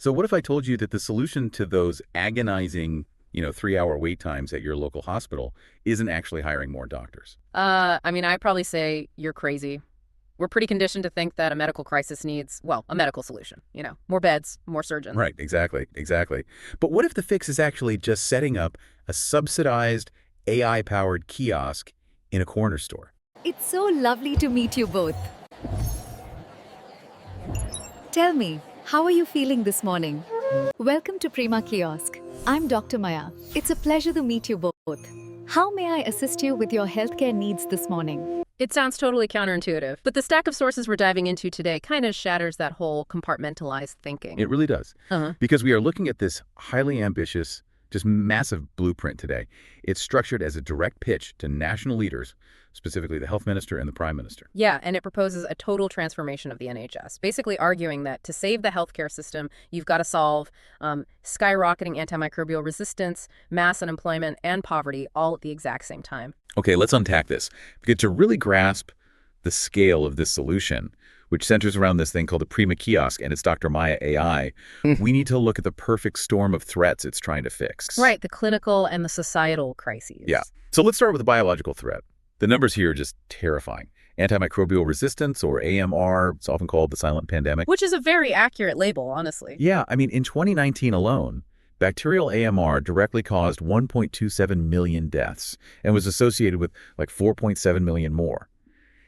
So what if I told you that the solution to those agonizing, 3-hour wait times at your local hospital isn't actually hiring more doctors? I'd probably say you're crazy. We're pretty conditioned to think that a medical crisis needs, well, a medical solution. More beds, more surgeons. Right, exactly, exactly. But what if the fix is actually just setting up a subsidized AI-powered kiosk in a corner store? It's so lovely to meet you both. Tell me, how are you feeling this morning? Welcome to Prima Kiosk. I'm Dr. Maya. It's a pleasure to meet you both. How may I assist you with your healthcare needs this morning? It sounds totally counterintuitive, but the stack of sources we're diving into today kind of shatters that whole compartmentalized thinking. It really does. Because we are looking at this highly ambitious, just massive blueprint today. It's structured as a direct pitch to national leaders, specifically the health minister and the prime minister. Yeah, and it proposes a total transformation of the NHS, basically arguing that to save the healthcare system, you've got to solve skyrocketing antimicrobial resistance, mass unemployment, and poverty all at the exact same time. Okay, let's unpack this. Because to really grasp the scale of this solution, which centers around this thing called the Prima Kiosk and it's Dr. Maya AI, we need to look at the perfect storm of threats it's trying to fix. Right, the clinical and the societal crises. Yeah. So let's start with the biological threat. The numbers here are just terrifying. Antimicrobial resistance, or AMR, it's often called the silent pandemic. Which is a very accurate label, honestly. Yeah, in 2019 alone, bacterial AMR directly caused 1.27 million deaths and was associated with like 4.7 million more.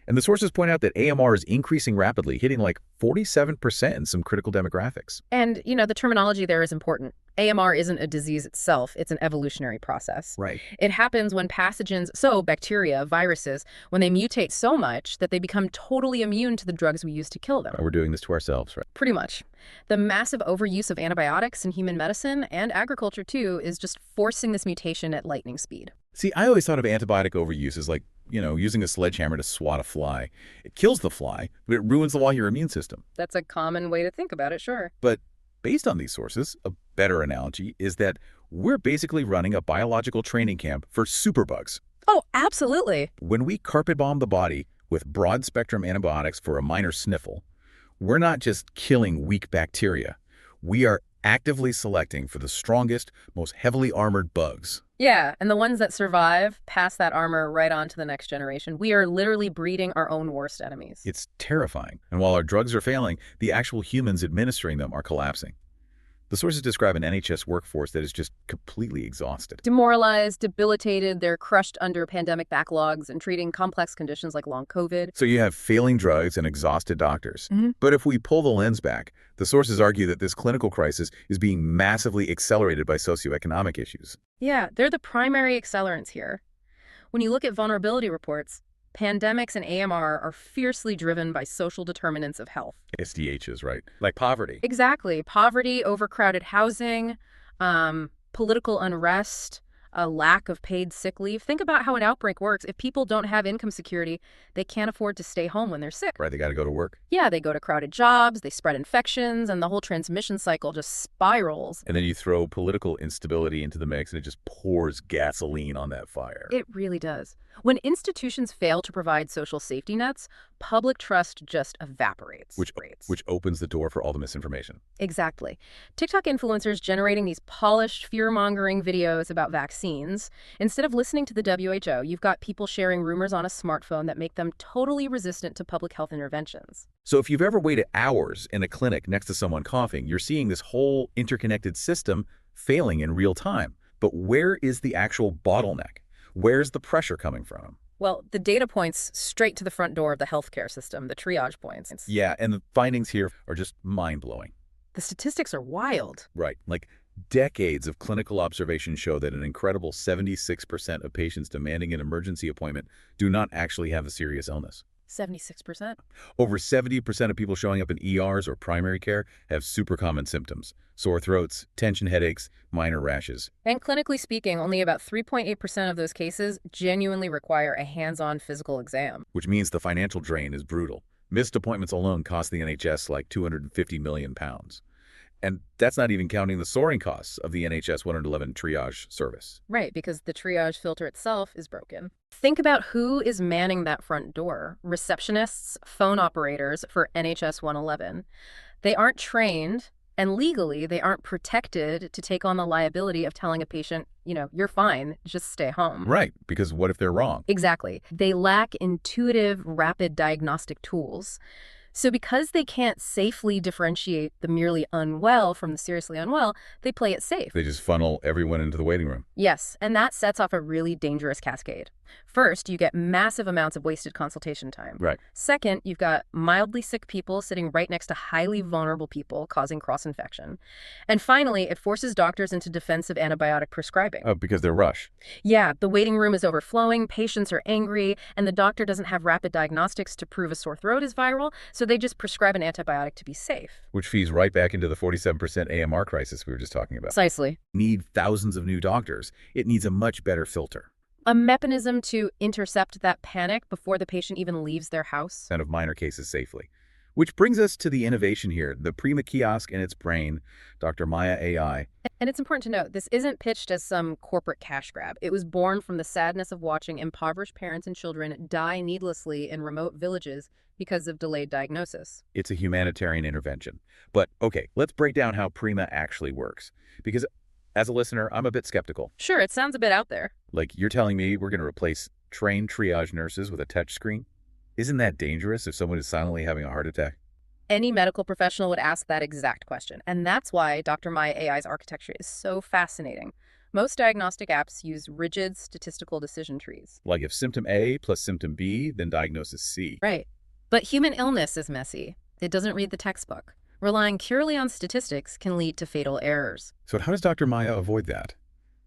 And the sources point out that AMR is increasing rapidly, hitting like 47% in some critical demographics. And, the terminology there is important. AMR isn't a disease itself, it's an evolutionary process. Right. It happens when pathogens, so bacteria, viruses, when they mutate so much that they become totally immune to the drugs we use to kill them. We're doing this to ourselves, right? Pretty much. The massive overuse of antibiotics in human medicine and agriculture, too, is just forcing this mutation at lightning speed. See, I always thought of antibiotic overuse as like, using a sledgehammer to swat a fly. It kills the fly, but it ruins the your immune system. That's a common way to think about it, sure. But based on these sources, a better analogy is that we're basically running a biological training camp for superbugs. Oh, absolutely. When we carpet bomb the body with broad-spectrum antibiotics for a minor sniffle, we're not just killing weak bacteria. We are actively selecting for the strongest, most heavily armored bugs. Yeah, and the ones that survive pass that armor right on to the next generation. We are literally breeding our own worst enemies. It's terrifying. And while our drugs are failing, the actual humans administering them are collapsing. The sources describe an NHS workforce that is just completely exhausted. Demoralized, debilitated, they're crushed under pandemic backlogs and treating complex conditions like long COVID. So you have failing drugs and exhausted doctors. But if we pull the lens back, the sources argue that this clinical crisis is being massively accelerated by socioeconomic issues. Yeah, they're the primary accelerants here. When you look at vulnerability reports, pandemics and AMR are fiercely driven by social determinants of health. SDHs, right? Like poverty. Exactly. Poverty, overcrowded housing, political unrest, a lack of paid sick leave. Think about how an outbreak works. If people don't have income security, they can't afford to stay home when they're sick. Right, they got to go to work. Yeah, they go to crowded jobs, they spread infections, and the whole transmission cycle just spirals. And then you throw political instability into the mix and it just pours gasoline on that fire. It really does. When institutions fail to provide social safety nets, public trust just evaporates. Which opens the door for all the misinformation. Exactly. TikTok influencers generating these polished, fear-mongering videos about vaccines. Instead of listening to the WHO, you've got people sharing rumors on a smartphone that make them totally resistant to public health interventions. So if you've ever waited hours in a clinic next to someone coughing, you're seeing this whole interconnected system failing in real time. But where is the actual bottleneck? Where's the pressure coming from? Well, the data points straight to the front door of the healthcare system, the triage points. Yeah, and the findings here are just mind-blowing. The statistics are wild. Right. Like decades of clinical observation show that an incredible 76% of patients demanding an emergency appointment do not actually have a serious illness. 76%? Over 70% of people showing up in ERs or primary care have super common symptoms. Sore throats, tension headaches, minor rashes. And clinically speaking, only about 3.8% of those cases genuinely require a hands-on physical exam. Which means the financial drain is brutal. Missed appointments alone cost the NHS like £250 million. And that's not even counting the soaring costs of the NHS 111 triage service. Right, because the triage filter itself is broken. Think about who is manning that front door. Receptionists, phone operators for NHS 111. They aren't trained, And legally, they aren't protected to take on the liability of telling a patient, you're fine, just stay home. Right, because what if they're wrong? Exactly. They lack intuitive, rapid diagnostic tools. So because they can't safely differentiate the merely unwell from the seriously unwell, they play it safe. They just funnel everyone into the waiting room. Yes, and that sets off a really dangerous cascade. First, you get massive amounts of wasted consultation time. Right. Second, you've got mildly sick people sitting right next to highly vulnerable people, causing cross-infection. And finally, it forces doctors into defensive antibiotic prescribing. Oh, because they're rush. Yeah, the waiting room is overflowing, patients are angry, and the doctor doesn't have rapid diagnostics to prove a sore throat is viral, so they just prescribe an antibiotic to be safe. Which feeds right back into the 47% AMR crisis we were just talking about. Precisely. Need thousands of new doctors. It needs a much better filter. A mechanism to intercept that panic before the patient even leaves their house. Of minor cases safely. Which brings us to the innovation here, the Prima kiosk and its brain, Dr. Maya AI. And it's important to note, this isn't pitched as some corporate cash grab. It was born from the sadness of watching impoverished parents and children die needlessly in remote villages because of delayed diagnosis. It's a humanitarian intervention. But, okay, let's break down how Prima actually works. Because as a listener, I'm a bit skeptical. Sure, it sounds a bit out there. Like, you're telling me we're going to replace trained triage nurses with a touch screen? Isn't that dangerous if someone is silently having a heart attack? Any medical professional would ask that exact question. And that's why Dr. Maya AI's architecture is so fascinating. Most diagnostic apps use rigid statistical decision trees. Like if symptom A plus symptom B, then diagnosis C. Right. But human illness is messy. It doesn't read the textbook. Relying purely on statistics can lead to fatal errors. So how does Dr. Maya avoid that?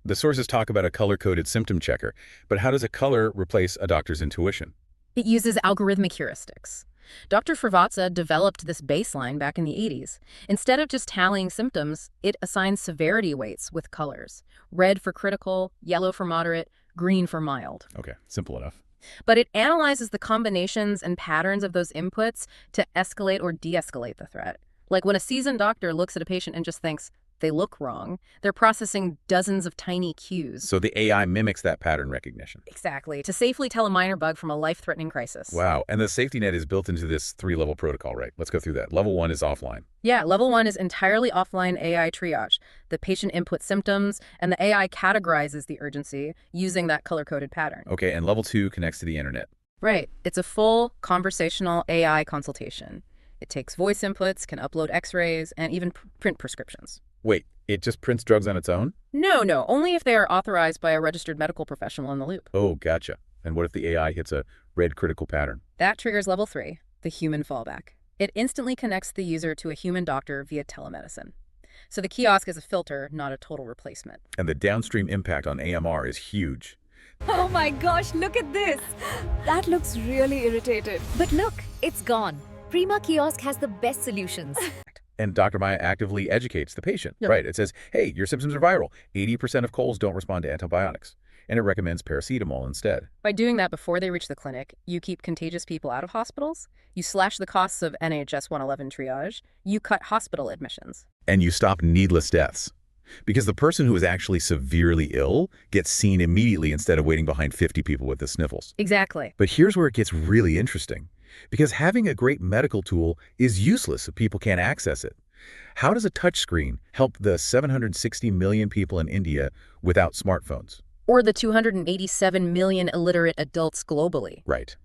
The sources talk about a color-coded symptom checker, but how does a color replace a doctor's intuition? It uses algorithmic heuristics. Dr. Fravatza developed this baseline back in the 80s. Instead of just tallying symptoms, it assigns severity weights with colors. Red for critical, yellow for moderate, green for mild. Okay, simple enough. But it analyzes the combinations and patterns of those inputs to escalate or de-escalate the threat. Like when a seasoned doctor looks at a patient and just thinks, they look wrong, they're processing dozens of tiny cues. So the AI mimics that pattern recognition. Exactly, to safely tell a minor bug from a life-threatening crisis. Wow, and the safety net is built into this 3-level protocol, right? Let's go through that. Level 1 is offline. Yeah, level 1 is entirely offline AI triage. The patient inputs symptoms, and the AI categorizes the urgency using that color-coded pattern. Okay, and level 2 connects to the internet. Right. It's a full conversational AI consultation. It takes voice inputs, can upload x-rays, and even print prescriptions. Wait, it just prints drugs on its own? No, only if they are authorized by a registered medical professional in the loop. Oh, gotcha. And what if the AI hits a red critical pattern? That triggers level 3, the human fallback. It instantly connects the user to a human doctor via telemedicine. So the kiosk is a filter, not a total replacement. And the downstream impact on AMR is huge. Oh my gosh, look at this. That looks really irritated. But look, it's gone. Prima Kiosk has the best solutions. And Dr. Maya actively educates the patient. Yep. Right. It says, hey, your symptoms are viral. 80% of colds don't respond to antibiotics. And it recommends paracetamol instead. By doing that before they reach the clinic, you keep contagious people out of hospitals, you slash the costs of NHS 111 triage, you cut hospital admissions. And you stop needless deaths. Because the person who is actually severely ill gets seen immediately instead of waiting behind 50 people with the sniffles. Exactly. But here's where it gets really interesting. Because having a great medical tool is useless if people can't access it. How does a touchscreen help the 760 million people in India without smartphones? Or the 287 million illiterate adults globally. Right.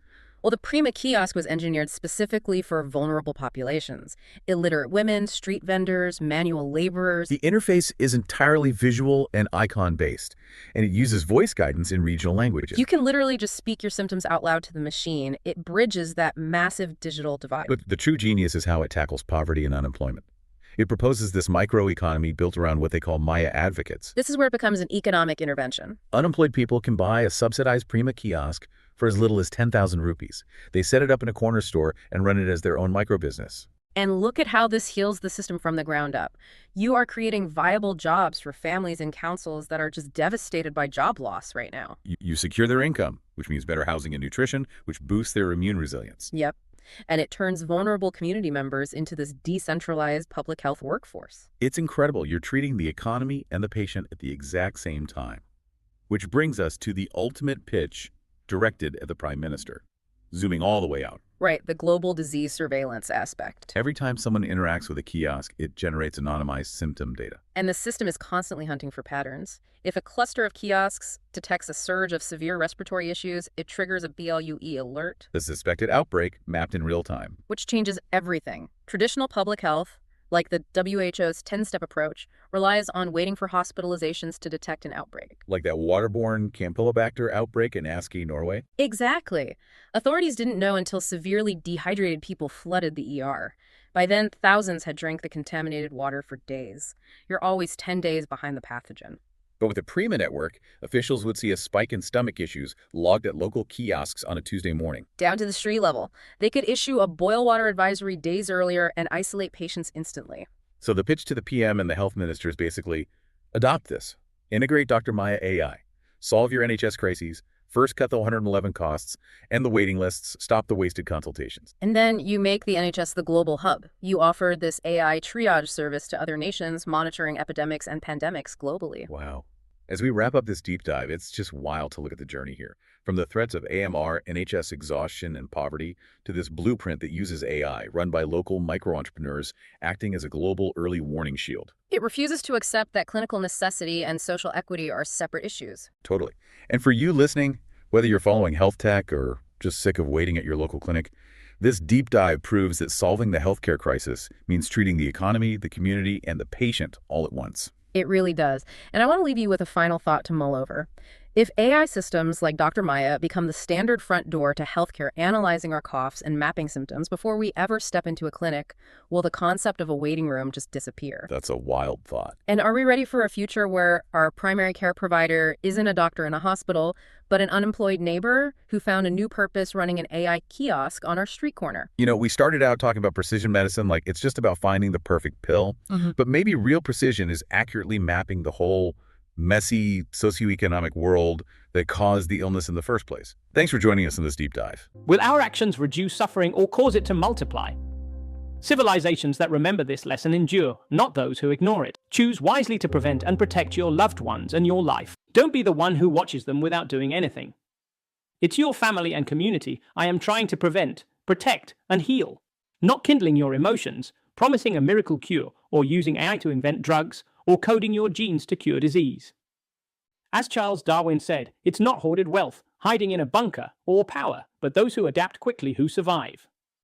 Well, the Prima kiosk was engineered specifically for vulnerable populations. Illiterate women, street vendors, manual laborers. The interface is entirely visual and icon-based, and it uses voice guidance in regional languages. You can literally just speak your symptoms out loud to the machine. It bridges that massive digital divide. But the true genius is how it tackles poverty and unemployment. It proposes this microeconomy built around what they call Maya advocates. This is where it becomes an economic intervention. Unemployed people can buy a subsidized Prima kiosk for as little as 10,000 rupees. They set it up in a corner store and run it as their own micro-business. And look at how this heals the system from the ground up. You are creating viable jobs for families and councils that are just devastated by job loss right now. You secure their income, which means better housing and nutrition, which boosts their immune resilience. Yep. And it turns vulnerable community members into this decentralized public health workforce. It's incredible. You're treating the economy and the patient at the exact same time. Which brings us to the ultimate pitch directed at the Prime Minister, zooming all the way out. Right, the global disease surveillance aspect. Every time someone interacts with a kiosk, it generates anonymized symptom data. And the system is constantly hunting for patterns. If a cluster of kiosks detects a surge of severe respiratory issues, it triggers a BLUE alert, The suspected outbreak mapped in real time. which changes everything. Traditional public health, like the WHO's 10-step approach, relies on waiting for hospitalizations to detect an outbreak. Like that waterborne Campylobacter outbreak in Aski, Norway. Exactly. Authorities didn't know until severely dehydrated people flooded the ER. By then, thousands had drank the contaminated water for days. You're always 10 days behind the pathogen. But with the Prima network, officials would see a spike in stomach issues logged at local kiosks on a Tuesday morning. Down to the street level, they could issue a boil water advisory days earlier and isolate patients instantly. So the pitch to the PM and the health minister is basically, adopt this. Integrate Dr. Maya AI. Solve your NHS crises. First, cut the 111 costs, end the waiting lists, stop the wasted consultations. And then you make the NHS the global hub. You offer this AI triage service to other nations, monitoring epidemics and pandemics globally. Wow. As we wrap up this deep dive, it's just wild to look at the journey here. From the threats of AMR, NHS exhaustion, and poverty, to this blueprint that uses AI, run by local micro-entrepreneurs, acting as a global early warning shield. It refuses to accept that clinical necessity and social equity are separate issues. Totally. And for you listening, whether you're following health tech or just sick of waiting at your local clinic, this deep dive proves that solving the healthcare crisis means treating the economy, the community, and the patient all at once. It really does. And I want to leave you with a final thought to mull over. If AI systems like Dr. Maya become the standard front door to healthcare analyzing our coughs and mapping symptoms before we ever step into a clinic, will the concept of a waiting room just disappear? That's a wild thought. And are we ready for a future where our primary care provider isn't a doctor in a hospital, but an unemployed neighbor who found a new purpose running an AI kiosk on our street corner? You know, we started out talking about precision medicine like it's just about finding the perfect pill, but maybe real precision is accurately mapping the whole messy socioeconomic world that caused the illness in the first place. Thanks for joining us in this deep dive. Will our actions reduce suffering or cause it to multiply? Civilizations that remember this lesson endure, not those who ignore it. Choose wisely to prevent and protect your loved ones and your life. Don't be the one who watches them without doing anything. It's your family and community I am trying to prevent, protect, and heal. Not kindling your emotions, promising a miracle cure, or using AI to invent drugs, or coding your genes to cure disease. As Charles Darwin said, it's not hoarded wealth, hiding in a bunker, or power, but those who adapt quickly who survive.